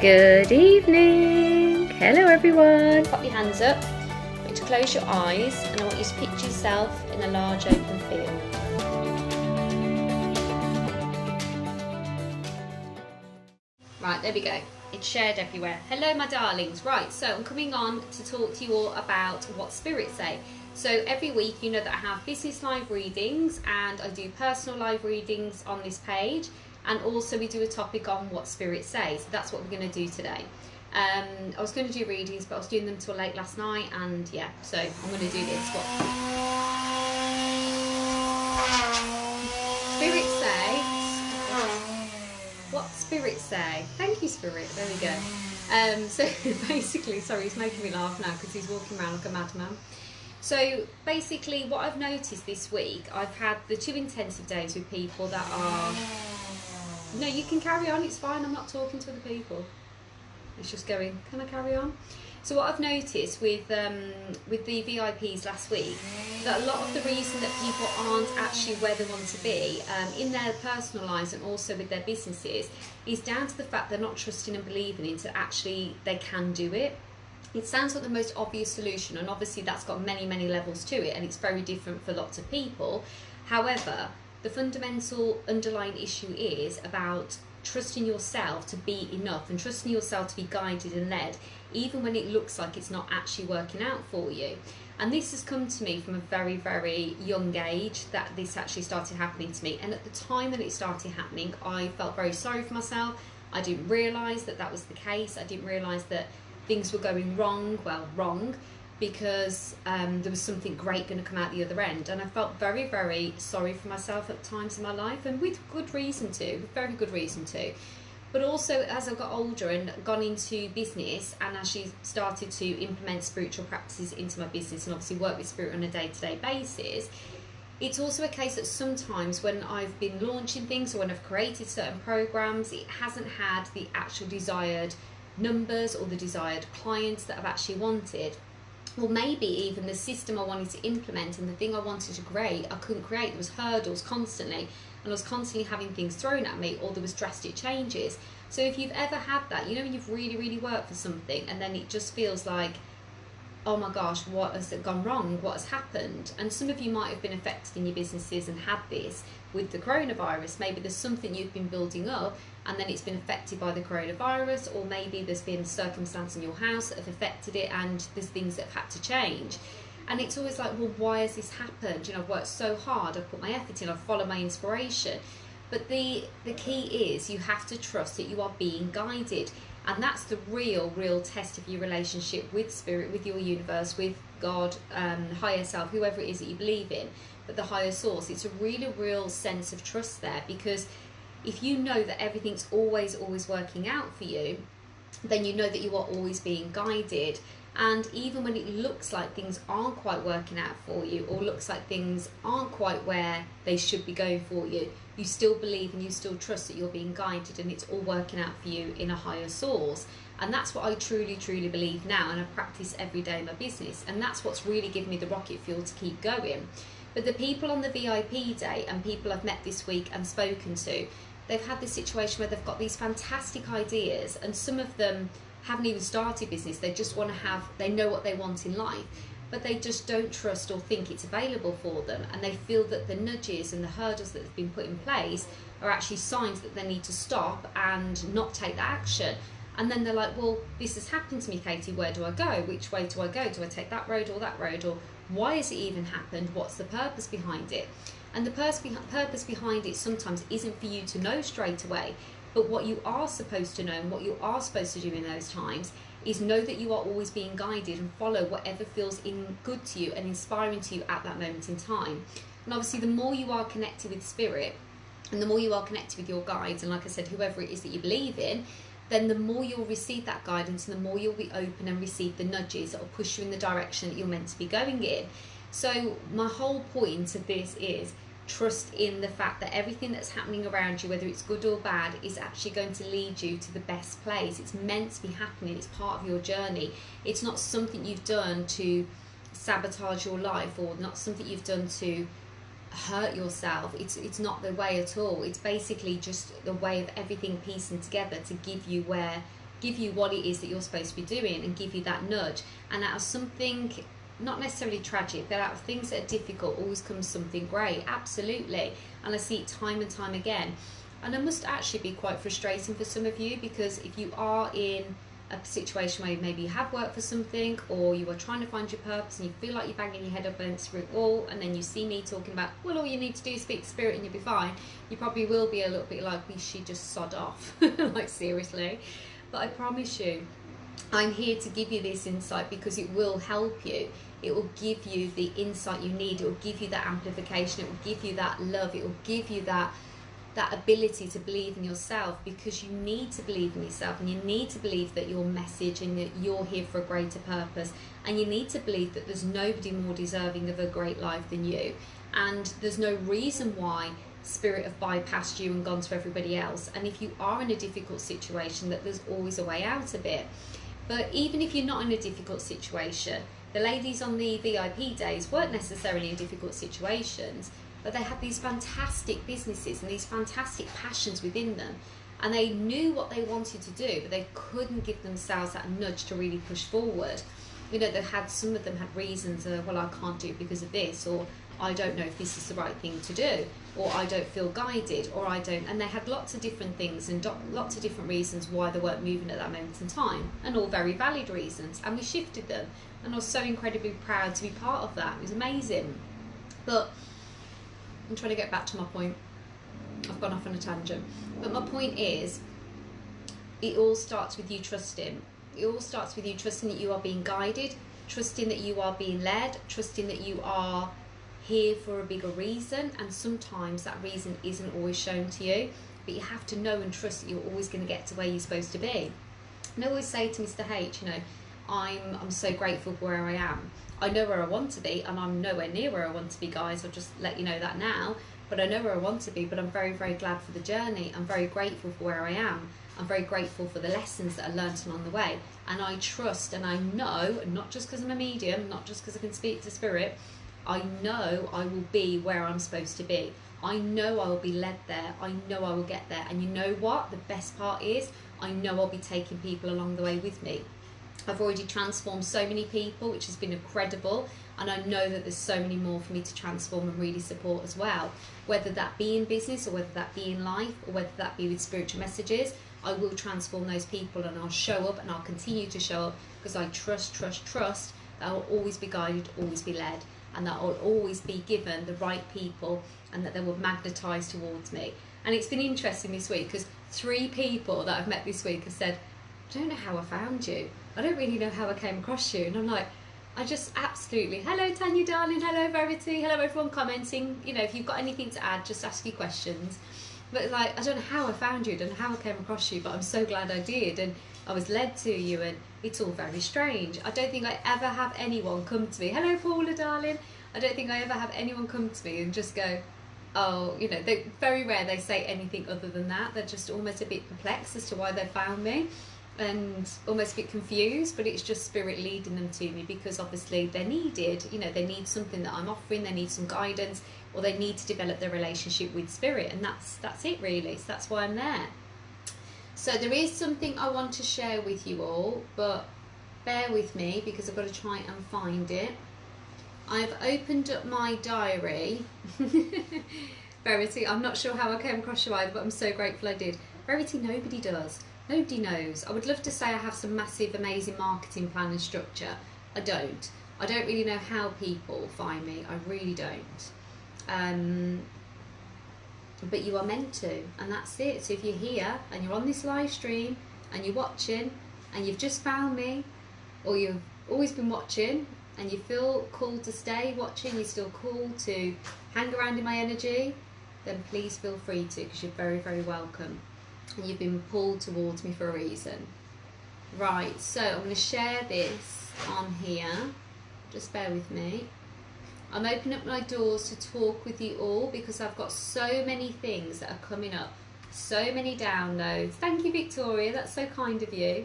Good evening. Hello everyone. Pop your hands up. I want you to close your eyes and I want you to picture yourself in a large open field. Right, there we go. It's shared everywhere. Hello my darlings. Right, so I'm coming on to talk to you all about what spirits say. So every week you know that I have business live readings and I do personal live readings on this page. And also we do a topic on what spirits say. So that's what we're going to do today. I was going to do readings, but I was doing them till late last night. And yeah, so I'm going to do this. What spirits say. What spirits say. Thank you, Spirit. There we go. So basically, sorry, he's making me laugh now because he's walking around like a madman. So basically what I've noticed this week, I've had the 2 intensive days with people that are... No, you can carry on, it's fine, I'm not talking to other people. It's just going, can I carry on? So what I've noticed with the VIPs last week, that a lot of the reason that people aren't actually where they want to be in their personal lives and also with their businesses is down to the fact they're not trusting and believing into actually they can do it. It sounds like the most obvious solution, and obviously that's got many, many levels to it, and it's very different for lots of people. However, the fundamental underlying issue is about trusting yourself to be enough and trusting yourself to be guided and led, even when it looks like it's not actually working out for you. And this has come to me from a very, very young age that this actually started happening to me. And at the time that it started happening, I felt very sorry for myself. I didn't realise that that was the case. I didn't realise that things were going wrong, because there was something great going to come out the other end, and I felt very, very sorry for myself at times in my life, and with good reason to, very good reason to. But also as I got older and gone into business and actually started to implement spiritual practices into my business and obviously work with spirit on a day-to-day basis, it's also a case that sometimes when I've been launching things or when I've created certain programs, it hasn't had the actual desired numbers or the desired clients that I've actually wanted. Or maybe even the system I wanted to implement and the thing I wanted to create, I couldn't create. There was hurdles constantly, and I was constantly having things thrown at me, or there was drastic changes. So if you've ever had that, you know, when you've really, really worked for something and then it just feels like, oh my gosh, what has gone wrong? What has happened? And some of you might have been affected in your businesses and had this with the coronavirus. Maybe there's something you've been building up and then it's been affected by the coronavirus, or maybe there's been circumstances in your house that have affected it and there's things that have had to change. And it's always like, well, why has this happened? You know, I've worked so hard, I've put my effort in, I've followed my inspiration. But the key is you have to trust that you are being guided. And that's the real test of your relationship with spirit, with your universe, with God, higher self, whoever it is that you believe in, but the higher source. It's a really real sense of trust there, because if you know that everything's always working out for you, then you know that you are always being guided. And even when it looks like things aren't quite working out for you, or looks like things aren't quite where they should be going for you, you still believe and you still trust that you're being guided and it's all working out for you in a higher source. And that's what I truly believe now, and I practice every day in my business, and that's what's really given me the rocket fuel to keep going. But the people on the VIP day and people I've met this week and spoken to, they've had this situation where they've got these fantastic ideas, and some of them haven't even started business. They just want to they know what they want in life, but they just don't trust or think it's available for them, and they feel that the nudges and the hurdles that have been put in place are actually signs that they need to stop and not take that action. And then they're like, well, this has happened to me, Katie, where do I go? Which way do I go? Do I take that road or that road? Or why has it even happened? What's the purpose behind it? And the purpose behind it sometimes isn't for you to know straight away, but what you are supposed to know and what you are supposed to do in those times is know that you are always being guided and follow whatever feels good to you and inspiring to you at that moment in time. And obviously the more you are connected with spirit and the more you are connected with your guides, and like I said, whoever it is that you believe in, then the more you'll receive that guidance and the more you'll be open and receive the nudges that will push you in the direction that you're meant to be going in. So my whole point of this is trust in the fact that everything that's happening around you, whether it's good or bad, is actually going to lead you to the best place. It's meant to be happening. It's part of your journey. It's not something you've done to sabotage your life, or not something you've done to hurt yourself. It's not the way at all. It's basically just the way of everything piecing together to give you where give you what it is that you're supposed to be doing and give you that nudge. And out of something not necessarily tragic, but out of things that are difficult always comes something great. Absolutely. And I see it time and time again. And it must actually be quite frustrating for some of you, because if you are in a situation where maybe you have worked for something, or you are trying to find your purpose and you feel like you're banging your head up against the wall, and then you see me talking about, well, all you need to do is speak to spirit and you'll be fine, you probably will be a little bit like, we should just sod off. Like, seriously. But I promise you, I'm here to give you this insight because it will help you. It will give you the insight you need. It will give you that amplification. It will give you that love. It will give you that ability to believe in yourself, because you need to believe in yourself, and you need to believe that your message and that you're here for a greater purpose, and you need to believe that there's nobody more deserving of a great life than you, and there's no reason why spirit have bypassed you and gone to everybody else. And if you are in a difficult situation, that there's always a way out of it. But even if you're not in a difficult situation, the ladies on the VIP days weren't necessarily in difficult situations, but they had these fantastic businesses and these fantastic passions within them, and they knew what they wanted to do, but they couldn't give themselves that nudge to really push forward. You know, some of them had reasons, well, I can't do it because of this, or I don't know if this is the right thing to do, or I don't feel guided, or I don't, and they had lots of different things and lots of different reasons why they weren't moving at that moment in time, and all very valid reasons, and we shifted them, and I was so incredibly proud to be part of that. It was amazing. But I'm trying to get back to my point. I've gone off on a tangent. But my point is, it all starts with you trusting. It all starts with you trusting that you are being guided, trusting that you are being led, trusting that you are here for a bigger reason. And sometimes that reason isn't always shown to you, but you have to know and trust that you're always going to get to where you're supposed to be. And I always say to Mr. H, you know, I'm so grateful for where I am. I know where I want to be, and I'm nowhere near where I want to be, guys. I'll just let you know that now. But I know where I want to be, but I'm very, very glad for the journey. I'm very grateful for where I am. I'm very grateful for the lessons that I learnt along the way. And I trust and I know, and not just because I'm a medium, not just because I can speak to spirit, I know I will be where I'm supposed to be. I know I will be led there. I know I will get there. And you know what? The best part is, I know I'll be taking people along the way with me. I've already transformed so many people, which has been incredible, and I know that there's so many more for me to transform and really support as well. Whether that be in business, or whether that be in life, or whether that be with spiritual messages, I will transform those people, and I'll show up, and I'll continue to show up, because I trust that I will always be guided, always be led, and that I'll always be given the right people, and that they will magnetise towards me. And it's been interesting this week, because 3 people that I've met this week have said, I don't know how I found you. I don't really know how I came across you. And I'm like, I just absolutely, hello Tanya darling, hello Verity, hello everyone commenting. You know, if you've got anything to add, just ask your questions. But like, I don't know how I found you, I don't know how I came across you, but I'm so glad I did. And I was led to you, and it's all very strange. I don't think I ever have anyone come to me, hello Paula darling. I don't think I ever have anyone come to me and just go, oh, you know, they very rare they say anything other than that. They're just almost a bit perplexed as to why they found me, and almost a bit confused, but it's just spirit leading them to me, because obviously they're needed. You know, they need something that I'm offering, they need some guidance, or they need to develop their relationship with spirit, and that's it really. So that's why I'm there. So there is something I want to share with you all, but bear with me because I've got to try and find it. I've opened up my diary. Verity, I'm not sure how I came across you either, but I'm so grateful I did. Verity, nobody does. Nobody knows. I would love to say I have some massive, amazing marketing plan and structure. I don't. I don't really know how people find me. I really don't. But you are meant to, and that's it. So if you're here and you're on this live stream and you're watching and you've just found me, or you've always been watching and you feel called to stay watching, you're still called to hang around in my energy, then please feel free to, because you're very, very welcome. And you've been pulled towards me for a reason. Right, so I'm going to share this on here. Just bear with me. I'm opening up my doors to talk with you all, because I've got so many things that are coming up. So many downloads. Thank you, Victoria. That's so kind of you.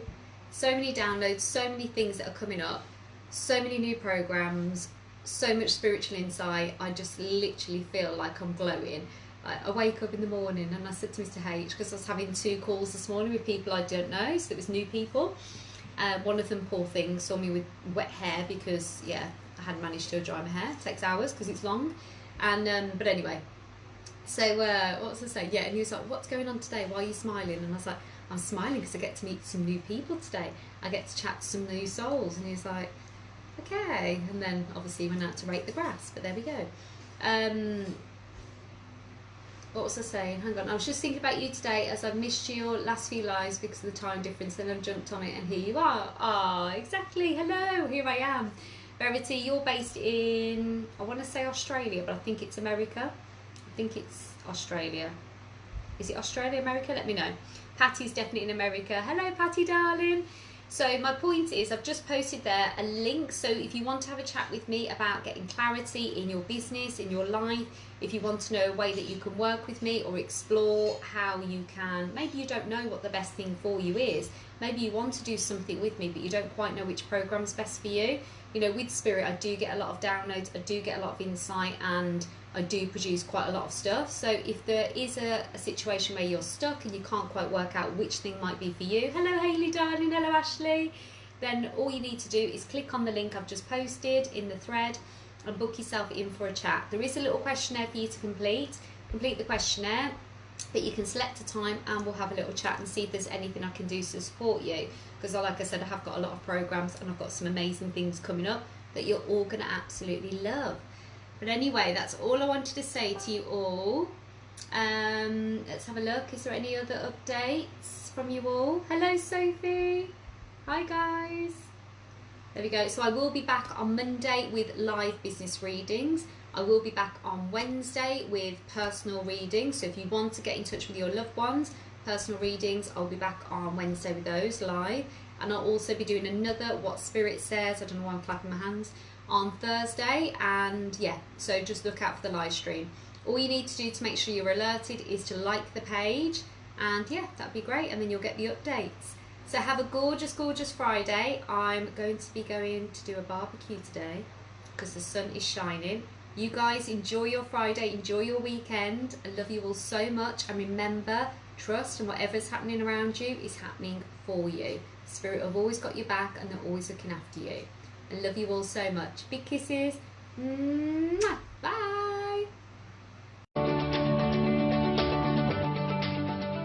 So many downloads, so many things that are coming up. So many new programs, so much spiritual insight. I just literally feel like I'm glowing. I wake up in the morning and I said to Mr H, because I was having 2 calls this morning with people I don't know, so it was new people. One of them, poor thing, saw me with wet hair because, yeah, I hadn't managed to dry my hair. It takes hours because it's long. And but anyway, so what was I saying? Yeah, and he was like, what's going on today? Why are you smiling? And I was like, I'm smiling because I get to meet some new people today. I get to chat to some new souls. And he was like, okay. And then obviously he went out to rake the grass, but there we go. What was I saying? Hang on. I was just thinking about you today as I've missed your last few lives because of the time difference. Then I've jumped on it and here you are. Ah, exactly. Hello, here I am. Verity, you're based in, I want to say Australia, but I think it's America. I think it's Australia. Is it Australia, America? Let me know. Patty's definitely in America. Hello, Patty, darling. So my point is, I've just posted there a link. So if you want to have a chat with me about getting clarity in your business, in your life, if you want to know a way that you can work with me or explore how you can, maybe you don't know what the best thing for you is. Maybe you want to do something with me, but you don't quite know which program's best for you. You know, with Spirit, I do get a lot of downloads, I do get a lot of insight, and I do produce quite a lot of stuff. So if there is a situation where you're stuck and you can't quite work out which thing might be for you, hello Hayley darling, hello Ashley, then all you need to do is click on the link I've just posted in the thread and book yourself in for a chat. There is a little questionnaire for you to complete the questionnaire, but you can select a time and we'll have a little chat and see if there's anything I can do to support you, because like I said, I have got a lot of programs and I've got some amazing things coming up that you're all going to absolutely love. But anyway, that's all I wanted to say to you all. Let's have a look. Is there any other updates from you all? Hello, Sophie. Hi, guys. There we go. So I will be back on Monday with live business readings. I will be back on Wednesday with personal readings. So if you want to get in touch with your loved ones, personal readings, I'll be back on Wednesday with those live. And I'll also be doing another What Spirit Says, I don't know why I'm clapping my hands, on Thursday. And yeah, so just look out for the live stream. All you need to do to make sure you're alerted is to like the page, and yeah, that'd be great, and then you'll get the updates. So have a gorgeous, gorgeous Friday. I'm going to be going to do a barbecue today because the sun is shining. You guys enjoy your Friday, enjoy your weekend. I love you all so much, and remember, trust, and whatever's happening around you is happening for you. Spirit have always got your back and they're always looking after you. I love you all so much. Big kisses. Mwah. Bye.